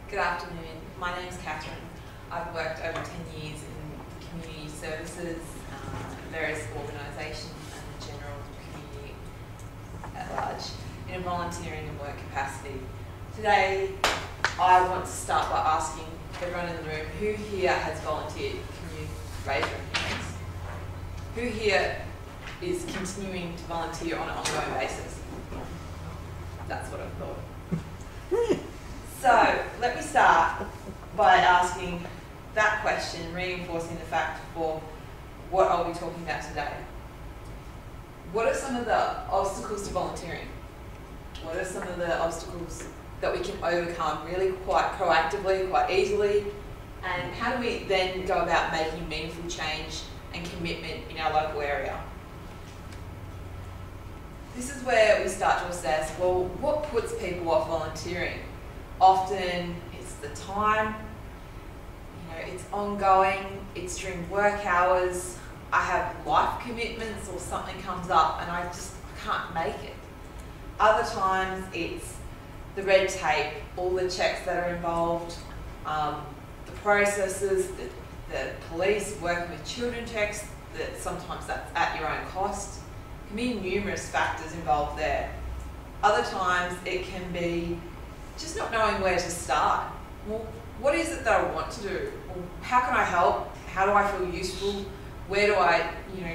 Good afternoon. My name is Catherine. I've worked over 10 years in community services, various organisations and the general community at large in a volunteering and work capacity. Today I want to start by asking everyone in the room who here has volunteered. Can you raise your hands? Who here is continuing to volunteer on an ongoing basis? That's what I thought. So let me start by asking that question, reinforcing the fact for what I'll be talking about today. What are some of the obstacles to volunteering? What are some of the obstacles that we can overcome really quite proactively, quite easily? And how do we then go about making meaningful change and commitment in our local area? This is where we start to assess, well, what puts people off volunteering? Often it's the time, it's ongoing, it's during work hours, I have life commitments or something comes up and I can't make it. Other times it's the red tape, all the checks that are involved, the processes, the police working with children checks, that sometimes that's at your own cost. There can be numerous factors involved there. Other times it can be just not knowing where to start. Well, what is it that I want to do? Well, how can I help? How do I feel useful? Where do I,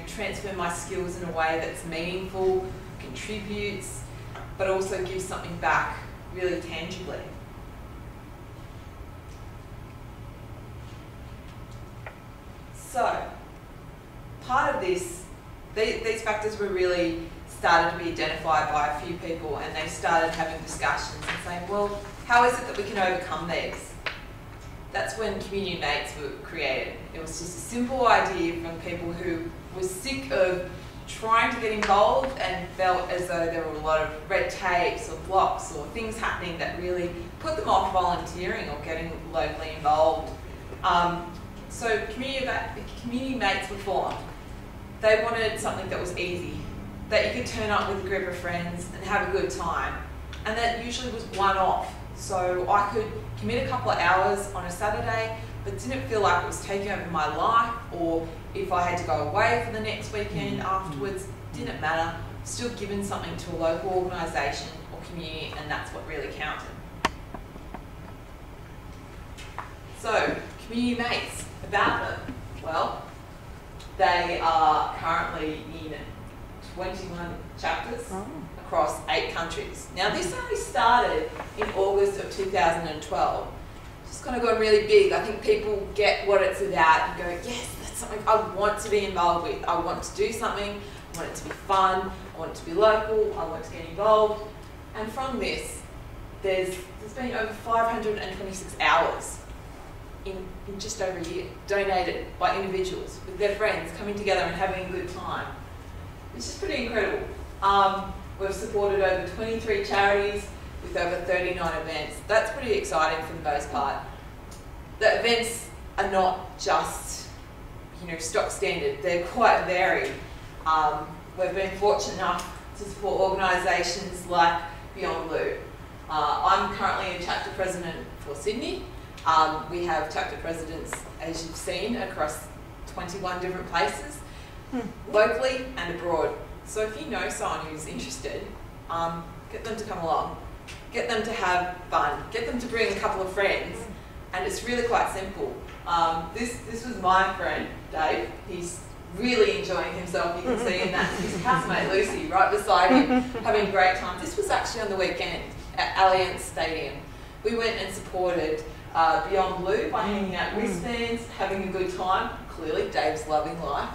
transfer my skills in a way that's meaningful, contributes, but also gives something back really tangibly? So, part of this, these factors were really started to be identified by a few people, and they started having discussions and saying, well, how is it that we can overcome these? That's when community mates were created. It was just a simple idea from people who were sick of trying to get involved and felt as though there were a lot of red tapes or blocks or things happening that really put them off volunteering or getting locally involved. So community mates were formed. They wanted something that was easy, that you could turn up with a group of friends and have a good time. And that usually was one-off. So I could commit a couple of hours on a Saturday, but didn't feel like it was taking over my life, or if I had to go away for the next weekend afterwards, didn't matter. Still given something to a local organisation or community, and that's what really counted. So, community mates, about them. Well, they are currently in 21 chapters across 8 countries. Now this only started in August of 2012. Just kind of got really big. I think people get what it's about and go, yes, that's something I want to be involved with. I want to do something, I want it to be fun, I want it to be local, I want to get involved. And from this, there's been over 526 hours in just over a year, donated by individuals with their friends coming together and having a good time. Which is pretty incredible. We've supported over 23 charities with over 39 events. That's pretty exciting for the most part. The events are not just, stock standard. They're quite varied. We've been fortunate enough to support organisations like Beyond Blue. I'm currently a chapter president for Sydney. We have chapter presidents, as you've seen, across 21 different places, locally and abroad. So if you know someone who's interested, get them to come along. Get them to have fun. Get them to bring a couple of friends. And it's really quite simple. This was my friend, Dave. He's really enjoying himself. You can see in that. His housemate, Lucy, right beside him, having a great time. This was actually on the weekend at Allianz Stadium. We went and supported Beyond Blue by handing out wristbands, having a good time. Clearly, Dave's loving life.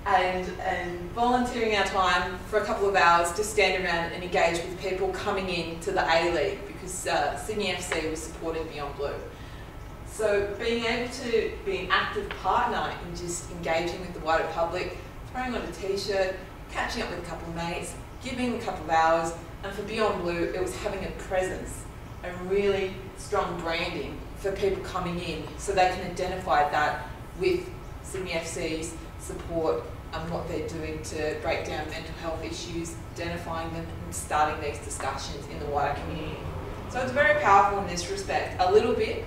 And volunteering our time for a couple of hours to stand around and engage with people coming in to the A-League, because Sydney FC was supporting Beyond Blue. So being able to be an active partner in just engaging with the wider public, throwing on a t-shirt, catching up with a couple of mates, giving a couple of hours, and for Beyond Blue, it was having a presence and really strong branding for people coming in so they can identify that with Sydney FC's support and what they're doing to break down mental health issues, identifying them and starting these discussions in the wider community. So it's very powerful in this respect. A little bit,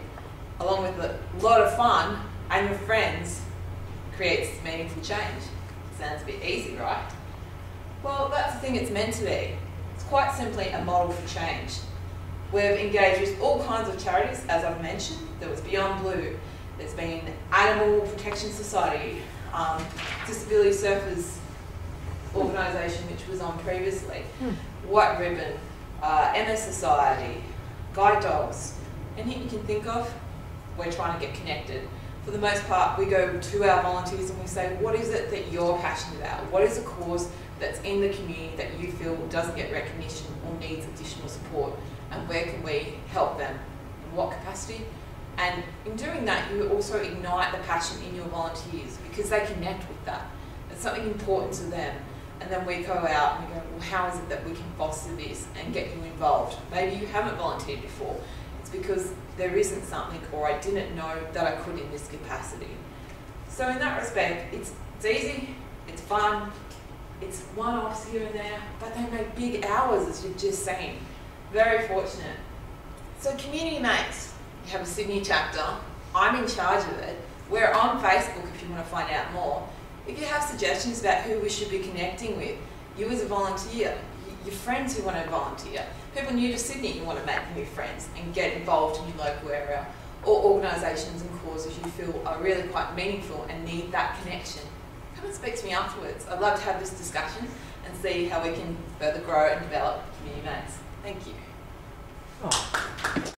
along with a lot of fun, and your friends, creates meaningful change. Sounds a bit easy, right? Well, that's the thing it's meant to be. It's quite simply a model for change. We've engaged with all kinds of charities, as I've mentioned. There was Beyond Blue, there's been Animal Protection Society, Disability Surfers organisation, which was on previously, White Ribbon, MS Society, Guide Dogs, anything you can think of, we're trying to get connected. For the most part, we go to our volunteers and we say, what is it that you're passionate about? What is a cause that's in the community that you feel doesn't get recognition or needs additional support? And where can we help them? In what capacity? And in doing that, you also ignite the passion in your volunteers because they connect with that. It's something important to them. And then we go out and we go, well, how is it that we can foster this and get you involved? Maybe you haven't volunteered before. It's because there isn't something, or I didn't know that I could in this capacity. So in that respect, it's easy, it's fun, it's one-offs here and there, but they make big hours, as you've just seen. Very fortunate. So Community Mates, you have a Sydney chapter. I'm in charge of it. We're on Facebook if you want to find out more. If you have suggestions about who we should be connecting with, you as a volunteer, your friends who want to volunteer, people new to Sydney who want to make new friends and get involved in your local area, or organisations and causes you feel are really quite meaningful and need that connection, come and speak to me afterwards. I'd love to have this discussion and see how we can further grow and develop Community Mates. Thank you. Oh.